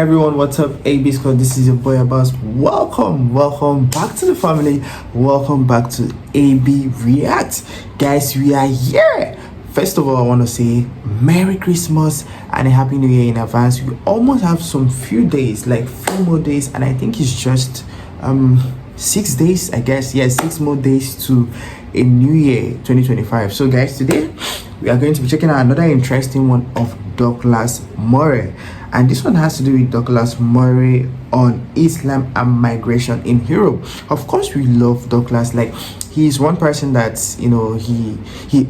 everyone, what's up? AB Squad, this is your boy Abbas. Welcome back to the family. Welcome back to AB React. Guys, we are here. First of all, I want to say Merry Christmas and a Happy New Year in advance. We almost have some few days, like 4 more days, and I think it's just 6 days, I guess. Yeah, 6 more days to a new year 2025. So guys, today we are going to be checking out another interesting one of Douglas Murray, and this one has to do with Douglas Murray on Islam and migration in Europe. Of course, we love Douglas. Like, he's one person that's, you know, he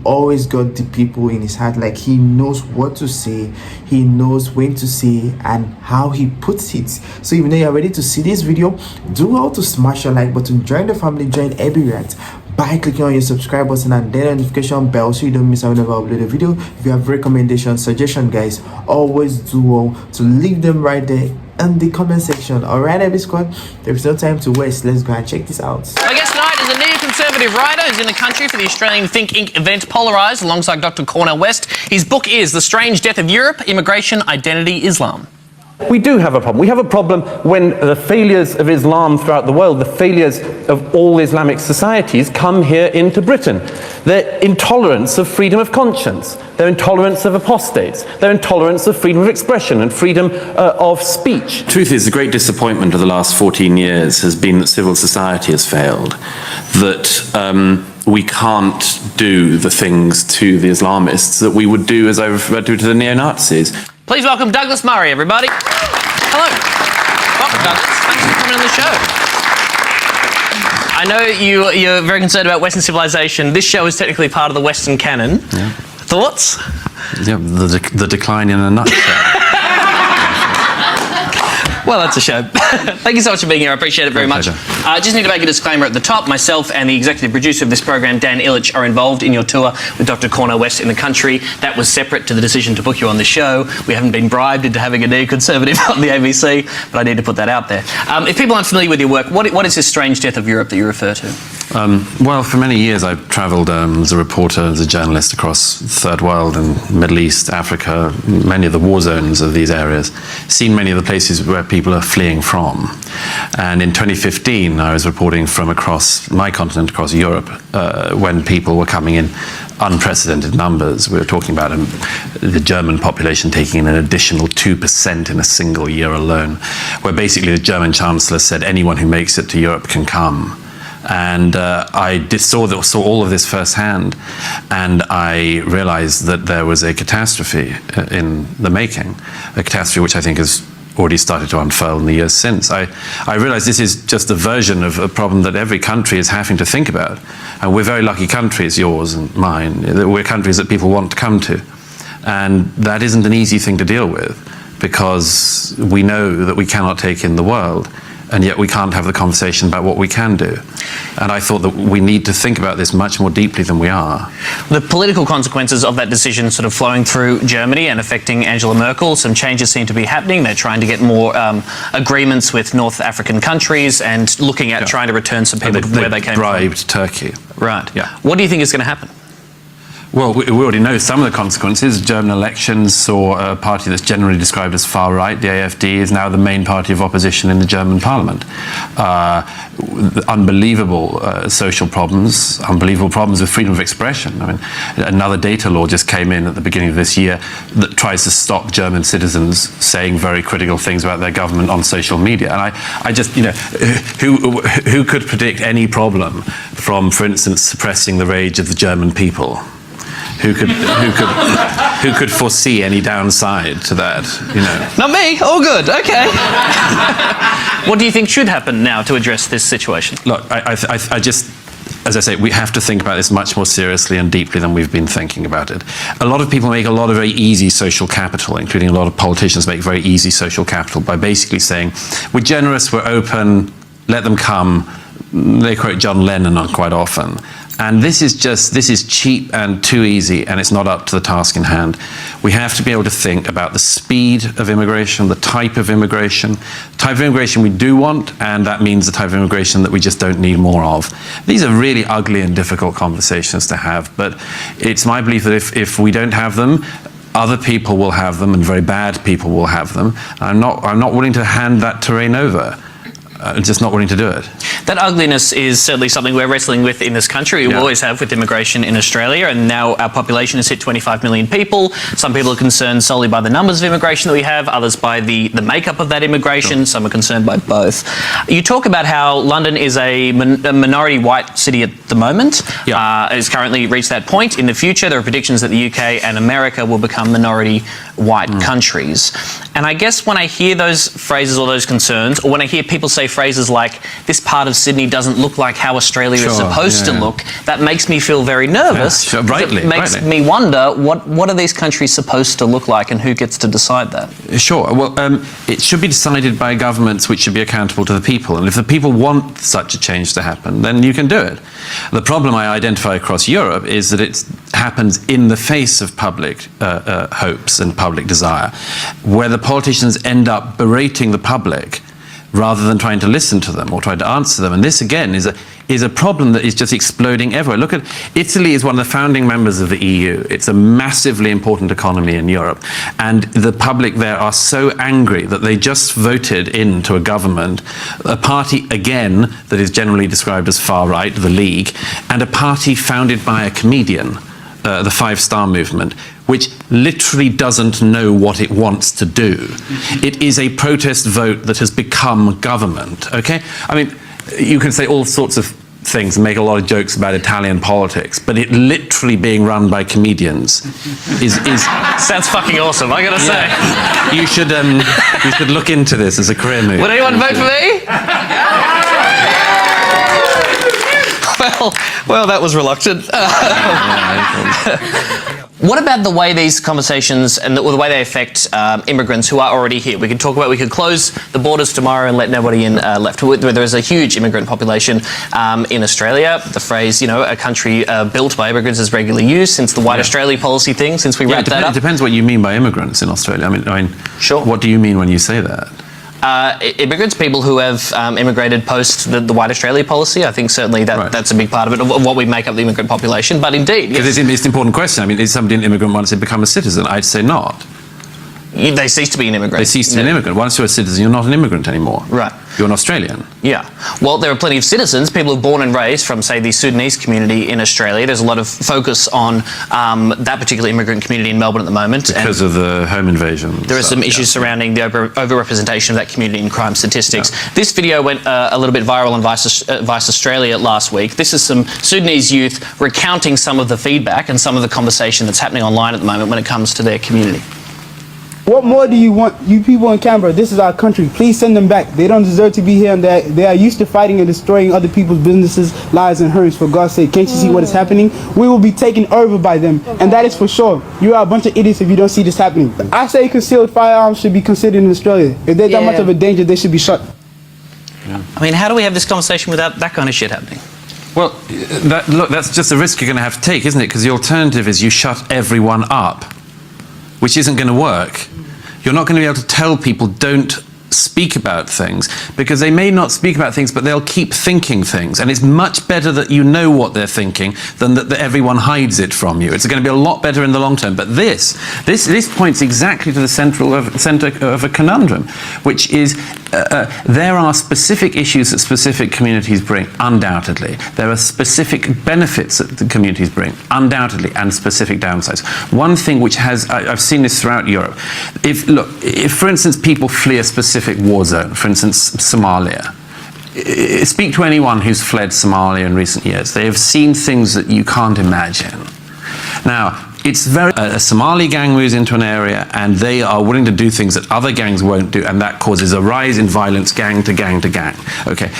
always got the people in his heart. Like, he knows what to say, he knows when to say, and how he puts it. So even though you're ready to see this video, do well to smash your like button, join the family, join AB React by clicking on your subscribe button and then notification bell so you don't miss out whenever I upload a video. If you have recommendations, suggestion, guys, always do well to leave them right there in the comment section. Alright, AB Squad, there's no time to waste. Let's go and check this out. My guest tonight is a neoconservative writer who's in the country for the Australian Think Inc. event Polarised alongside Dr. Cornel West. His book is The Strange Death of Europe, Immigration, Identity, Islam. We do have a problem. We have a problem when the failures of Islam throughout the world, the failures of all Islamic societies come here into Britain. Their intolerance of freedom of conscience, their intolerance of apostates, their intolerance of freedom of expression and freedom of speech. Truth is, the great disappointment of the last 14 years has been that civil society has failed, that we can't do the things to the Islamists that we would do, as I referred to the neo-Nazis. Please welcome Douglas Murray, everybody. Hello. Welcome, Douglas. Thanks for coming on the show. I know you're very concerned about Western civilization. This show is technically part of the Western canon. Yeah. Thoughts? Yeah, the decline in a nutshell. Well, that's a show. Thank you so much for being here. I appreciate it very much. I just need to make a disclaimer at the top. Myself and the executive producer of this program, Dan Illich, are involved in your tour with Dr. Cornel West in the country. That was separate to the decision to book you on the show. We haven't been bribed into having a neoconservative on the ABC, but I need to put that out there. If people aren't familiar with your work, what is this strange death of Europe that you refer to? Well, for many years I've travelled as a reporter, as a journalist across the Third World and Middle East, Africa, many of the war zones of these areas, seen many of the places where people are fleeing from. And in 2015 I was reporting from across my continent, across Europe, when people were coming in unprecedented numbers. We were talking about the German population taking in an additional 2% in a single year alone, where basically the German Chancellor said anyone who makes it to Europe can come. And I saw all of this firsthand, and I realized that there was a catastrophe in the making, a catastrophe which I think has already started to unfurl in the years since. I realized this is just a version of a problem that every country is having to think about. And we're very lucky countries, yours and mine. We're countries that people want to come to. And that isn't an easy thing to deal with, because we know that we cannot take in the world, and yet we can't have the conversation about what we can do. And I thought that we need to think about this much more deeply than we are. The political consequences of that decision sort of flowing through Germany and affecting Angela Merkel. Some changes seem to be happening. They're trying to get more agreements with North African countries and looking at trying to return some people to where they came from. Bribed Turkey. Right. Yeah. What do you think is going to happen? Well, we already know some of the consequences. German elections saw a party that's generally described as far right, the AfD, is now the main party of opposition in the German parliament. Unbelievable social problems, unbelievable problems with freedom of expression. I mean, another data law just came in at the beginning of this year that tries to stop German citizens saying very critical things about their government on social media. And I just, you know, who could predict any problem from, for instance, suppressing the rage of the German people? Who could foresee any downside to that, you know? Not me. All good. Okay. What do you think should happen now to address this situation? Look, I just, as I say, we have to think about this much more seriously and deeply than we've been thinking about it. A lot of people make a lot of very easy social capital, including a lot of politicians make very easy social capital by basically saying, we're generous, we're open, let them come. They quote John Lennon on quite often. And this is cheap and too easy, and it's not up to the task in hand. We have to be able to think about the speed of immigration, the type of immigration we do want, and that means the type of immigration that we just don't need more of. These are really ugly and difficult conversations to have, but it's my belief that if we don't have them, Other people will have them, and very bad people will have them. I'm not willing to hand that terrain over. Just not willing to do it. That ugliness is certainly something we're wrestling with in this country. We always have with immigration in Australia, and now our population has hit 25 million people. Some people are concerned solely by the numbers of immigration that we have, others by the makeup of that immigration. Sure. Some are concerned by both. You talk about how London is a minority white city at the moment. It's currently reached that point. In the future, there are predictions that the UK and America will become minority white countries. And I guess when I hear those phrases or those concerns, or when I hear people say phrases like, this part of Sydney doesn't look like how Australia is supposed to look, that makes me feel very nervous. It makes me wonder, what are these countries supposed to look like, and who gets to decide that? Sure. Well, it should be decided by governments which should be accountable to the people. And if the people want such a change to happen, then you can do it. The problem I identify across Europe is that it happens in the face of public hopes and public desire, where the politicians end up berating the public rather than trying to listen to them or trying to answer them. And this, again, is a problem that is just exploding everywhere. Look at Italy is one of the founding members of the EU. It's a massively important economy in Europe. And the public there are so angry that they just voted into a government, a party, again, that is generally described as far-right, the League, and a party founded by a comedian, the Five Star Movement, which literally doesn't know what it wants to do. It is a protest vote that has become government, okay? I mean, you can say all sorts of things and make a lot of jokes about Italian politics, but it literally being run by comedians is sounds fucking awesome, I gotta say. You should look into this as a career move. Would anyone vote for me? Well, that was reluctant. What about the way these conversations and the way they affect immigrants who are already here? We could close the borders tomorrow and let nobody in left. There is a huge immigrant population in Australia. The phrase, a country built by immigrants is regularly used since the White Australia policy thing, since we wrapped that up. It depends what you mean by immigrants in Australia. I mean, sure. What do you mean when you say that? Immigrants, people who have immigrated post the White Australia policy. I think certainly that's a big part of it, of what we make up the immigrant population. But indeed, because it's an important question. I mean, is somebody an immigrant once they become a citizen? I'd say not. They cease to be an immigrant. They cease to be an immigrant. Once you're a citizen, you're not an immigrant anymore. Right. You're an Australian. Yeah. Well, there are plenty of citizens, people who are born and raised from, say, the Sudanese community in Australia. There's a lot of focus on that particular immigrant community in Melbourne at the moment. Because of the home invasion. There are some issues surrounding the over-representation of that community in crime statistics. Yeah. This video went a little bit viral on Vice Australia last week. This is some Sudanese youth recounting some of the feedback and some of the conversation that's happening online at the moment when it comes to their community. What more do you want? You people in Canberra, this is our country. Please send them back. They don't deserve to be here, and they are used to fighting and destroying other people's businesses, lives, and homes. For God's sake, can't you see what is happening? We will be taken over by them, and that is for sure. You are a bunch of idiots if you don't see this happening. I say concealed firearms should be considered in Australia. If they're that much of a danger, they should be shot. Yeah. I mean, how do we have this conversation without that kind of shit happening? Well, look, that's just a risk you're going to have to take, isn't it? Because the alternative is you shut everyone up, which isn't going to work. You're not going to be able to tell people don't speak about things, because they may not speak about things, but they'll keep thinking things. And it's much better that you know what they're thinking than that everyone hides it from you. It's going to be a lot better in the long term. But this points exactly to the center of a conundrum, which is there are specific issues that specific communities bring, undoubtedly. There are specific benefits that the communities bring, undoubtedly, and specific downsides. One thing which I've seen this throughout Europe. If for instance people flee a specific war zone, for instance Somalia, speak to anyone who's fled Somalia in recent years. They have seen things that you can't imagine. Now, it's a Somali gang moves into an area and they are willing to do things that other gangs won't do, and that causes a rise in violence, gang to gang to gang. Okay.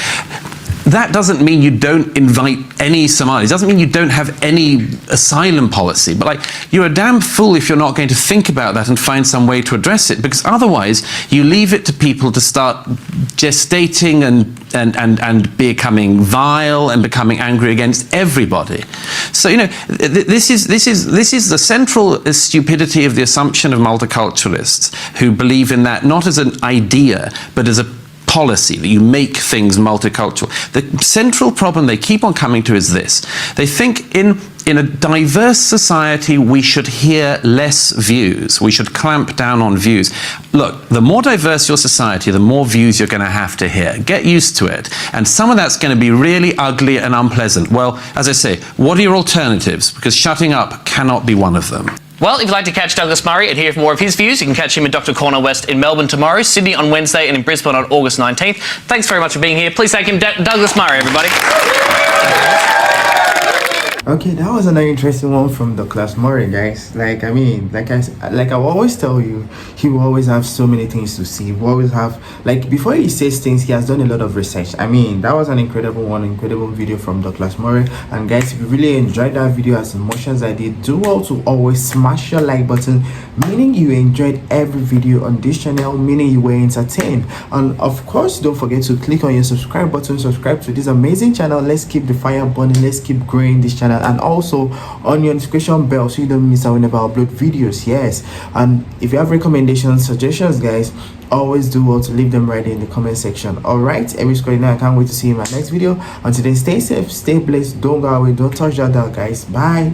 That doesn't mean you don't invite any Somalis. It doesn't mean you don't have any asylum policy. But you're a damn fool if you're not going to think about that and find some way to address it, because otherwise you leave it to people to start gestating and becoming vile and becoming angry against everybody. So this is the central stupidity of the assumption of multiculturalists who believe in that not as an idea but as a policy, that you make things multicultural. The central problem they keep on coming to is this. They think in in a diverse society, we should hear less views. We should clamp down on views. Look, the more diverse your society, the more views you're going to have to hear. Get used to it. And some of that's going to be really ugly and unpleasant. Well, as I say, what are your alternatives? Because shutting up cannot be one of them. Well, if you'd like to catch Douglas Murray and hear more of his views, you can catch him at Dr. Corner West in Melbourne tomorrow, Sydney on Wednesday, and in Brisbane on August 19th. Thanks very much for being here. Please thank him, Douglas Murray, everybody. Okay, that was another interesting one from Douglas Murray, guys. Like, I mean, like I always tell you, he will always have so many things to see. He will always have, like, before he says things, he has done a lot of research. I mean, that was an incredible video from Douglas Murray. And guys, if you really enjoyed that video as much as I did, do also always smash your like button, meaning you enjoyed every video on this channel, meaning you were entertained. And of course, don't forget to click on your subscribe button, subscribe to this amazing channel. Let's keep the fire burning, let's keep growing this channel, and also on your notification bell so you don't miss out whenever I upload videos. Yes, and if you have recommendations, suggestions, guys, always do well to leave them right in the comment section. All right, every squad, now I can't wait to see you in my next video. Until then, stay safe, stay blessed, don't go away, don't touch that dial, guys. Bye.